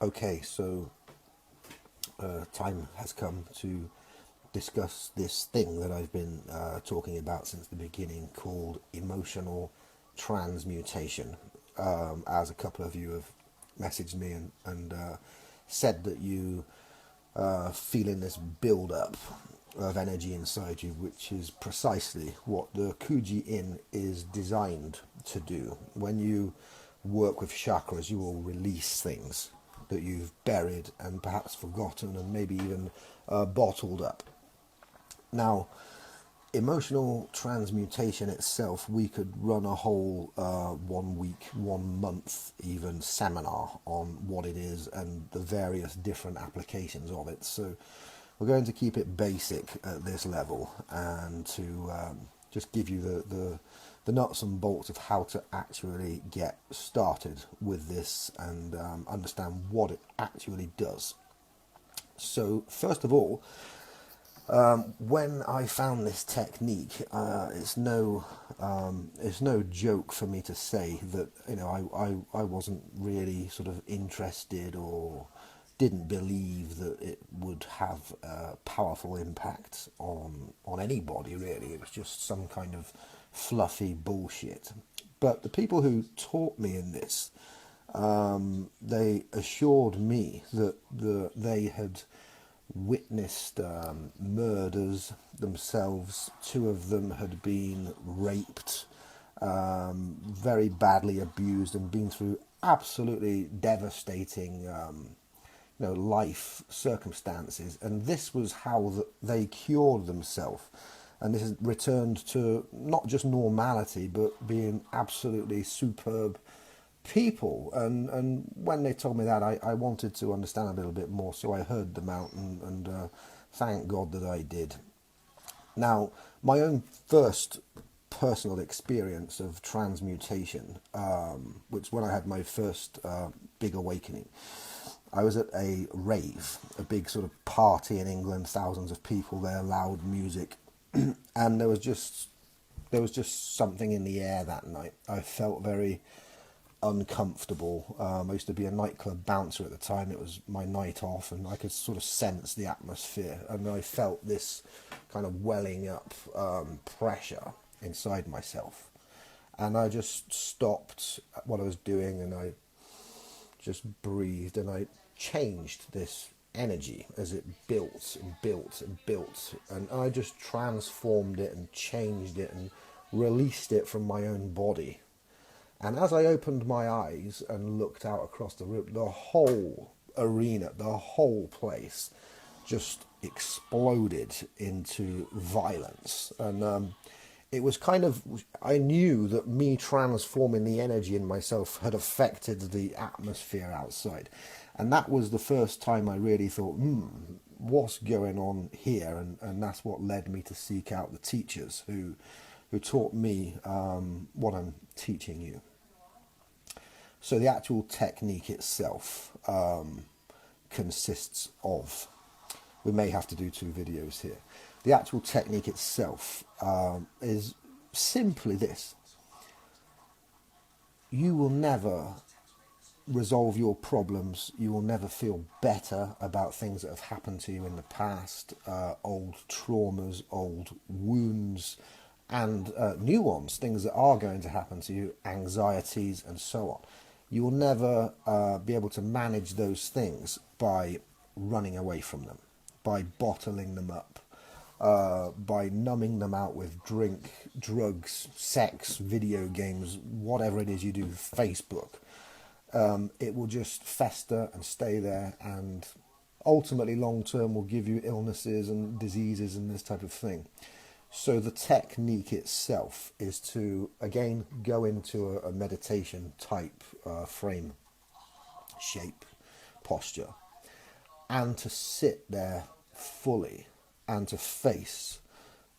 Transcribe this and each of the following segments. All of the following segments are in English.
Okay, so time has come to discuss this thing that I've been talking about since the beginning called emotional transmutation. As a couple of you have messaged me and said that you feeling this build up of energy inside you, which is precisely what the Kuji In is designed to do. When you work with chakras, you will release things that you've buried and perhaps forgotten and maybe even bottled up. Now, emotional transmutation itself, we could run a whole 1 week, 1 month even seminar on what it is and the various different applications of it. So we're going to keep it basic at this level and to just give you the nuts and bolts of how to actually get started with this and understand what it actually does. So first of all, when I found this technique, it's no joke for me to say that I wasn't really sort of interested or didn't believe that it would have a powerful impact on anybody really. It was just some kind of fluffy bullshit. But the people who taught me in this, they assured me that they had witnessed murders themselves. Two of them had been raped, very badly abused, and been through absolutely devastating, life circumstances. And this was how they cured themselves. And this has returned to not just normality, but being absolutely superb people. And when they told me that, I wanted to understand a little bit more, so I heard them out, and thank God that I did. Now, my own first personal experience of transmutation, which when I had my first big awakening, I was at a rave, a big sort of party in England, thousands of people there, loud music, and there was just something in the air that night. I felt very uncomfortable. I used to be a nightclub bouncer at the time. It was my night off, and I could sort of sense the atmosphere, and I felt this kind of welling up pressure inside myself. And I just stopped what I was doing, and I just breathed, and I changed this energy as it built and built and built, and I just transformed it and changed it and released it from my own body. And as I opened my eyes and looked out across the room, the whole arena, the whole place just exploded into violence. And it was kind of, I knew that me transforming the energy in myself had affected the atmosphere outside. And that was the first time I really thought, what's going on here? And that's what led me to seek out the teachers who taught me what I'm teaching you. So the actual technique itself consists of, we may have to do 2 videos here. The actual technique itself is simply this. You will never resolve your problems. You will never feel better about things that have happened to you in the past, old traumas, old wounds, and new ones, things that are going to happen to you, anxieties and so on. You will never be able to manage those things by running away from them, by bottling them up, by numbing them out with drink, drugs, sex, video games, whatever it is you do, Facebook. It will just fester and stay there, and ultimately long term will give you illnesses and diseases and this type of thing. So the technique itself is to, again, go into a meditation type frame, shape, posture, and to sit there fully and to face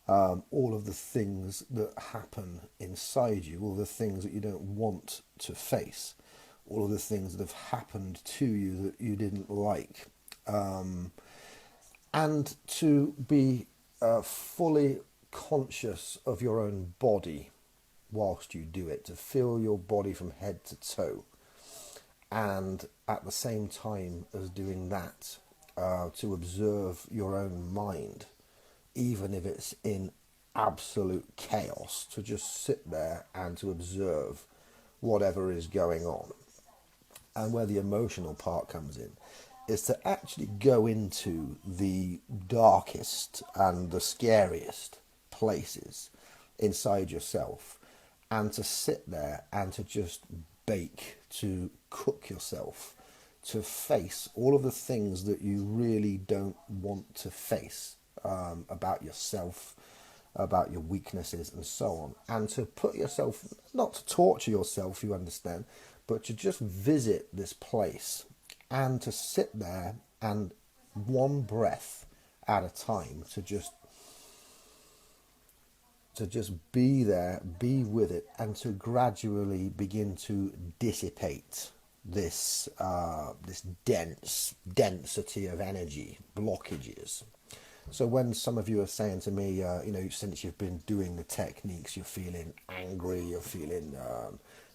all of the things that happen inside you, all the things that you don't want to face, all of the things that have happened to you that you didn't like, and to be fully conscious of your own body whilst you do it, to feel your body from head to toe, And at the same time as doing that, to observe your own mind, even if it's in absolute chaos, to just sit there and to observe whatever is going on. And where the emotional part comes in is to actually go into the darkest and the scariest places inside yourself, and to sit there and to just bake, to cook yourself, to face all of the things that you really don't want to face, about yourself, about your weaknesses, and so on. And to put yourself, not to torture yourself, you understand, but to just visit this place and to sit there and one breath at a time to just be there, be with it, and to gradually begin to dissipate this density of energy blockages. So when some of you are saying to me, since you've been doing the techniques, you're feeling angry, you're feeling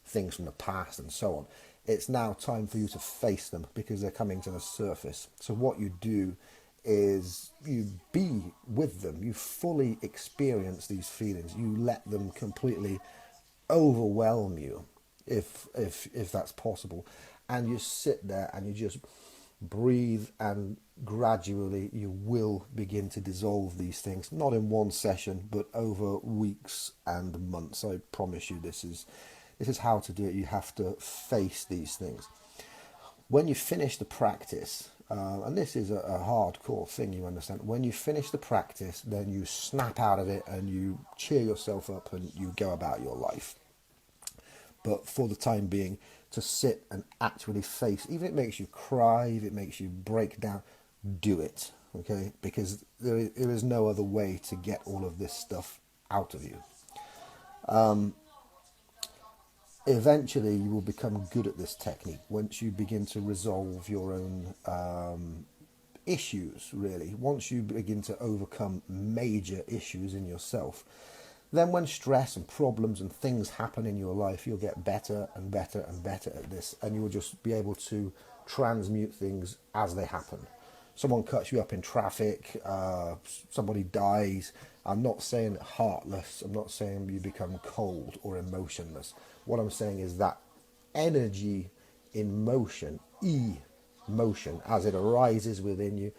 things from the past and so on, it's now time for you to face them because they're coming to the surface. So what you do is you be with them, you fully experience these feelings, you let them completely overwhelm you, if that's possible, and you sit there and you just breathe, and gradually you will begin to dissolve these things, not in one session but over weeks and months. I promise you, this is how to do it. You have to face these things. When you finish the practice, and this is a hardcore thing, you understand, when you finish the practice, then you snap out of it and you cheer yourself up and you go about your life. But for the time being, to sit and actually face, even if it makes you cry, if it makes you break down, do it, okay? Because there is no other way to get all of this stuff out of you. Eventually, you will become good at this technique once you begin to resolve your own issues, really. Once you begin to overcome major issues in yourself, then when stress and problems and things happen in your life, you'll get better and better and better at this, and you'll just be able to transmute things as they happen. Someone cuts you up in traffic, somebody dies. I'm not saying heartless, I'm not saying you become cold or emotionless. What I'm saying is that energy in motion, emotion, as it arises within you,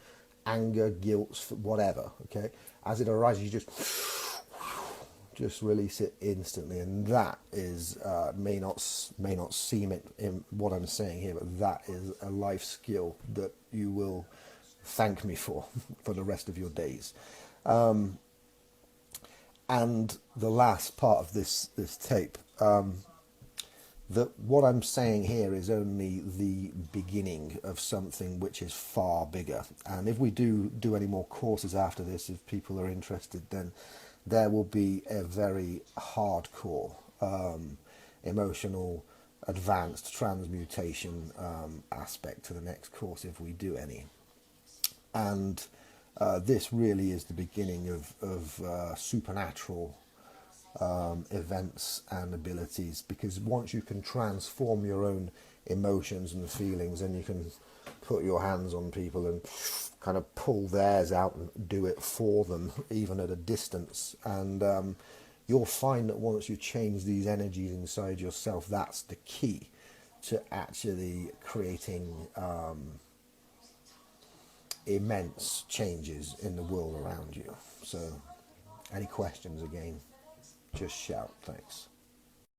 anger, guilt, whatever, okay? As it arises, you just release it instantly, and that is may not seem it in what I'm saying here, but that is a life skill that you will thank me for the rest of your days. And the last part of this tape, that what I'm saying here is only the beginning of something which is far bigger. And if we do any more courses after this, if people are interested, then there will be a very hardcore emotional advanced transmutation aspect to the next course if we do any. And this really is the beginning of supernatural events and abilities, because once you can transform your own emotions and feelings, then you can put your hands on people and kind of pull theirs out and do it for them, even at a distance. And you'll find that once you change these energies inside yourself, that's the key to actually creating immense changes in the world around you. So any questions, again, just shout. Thanks.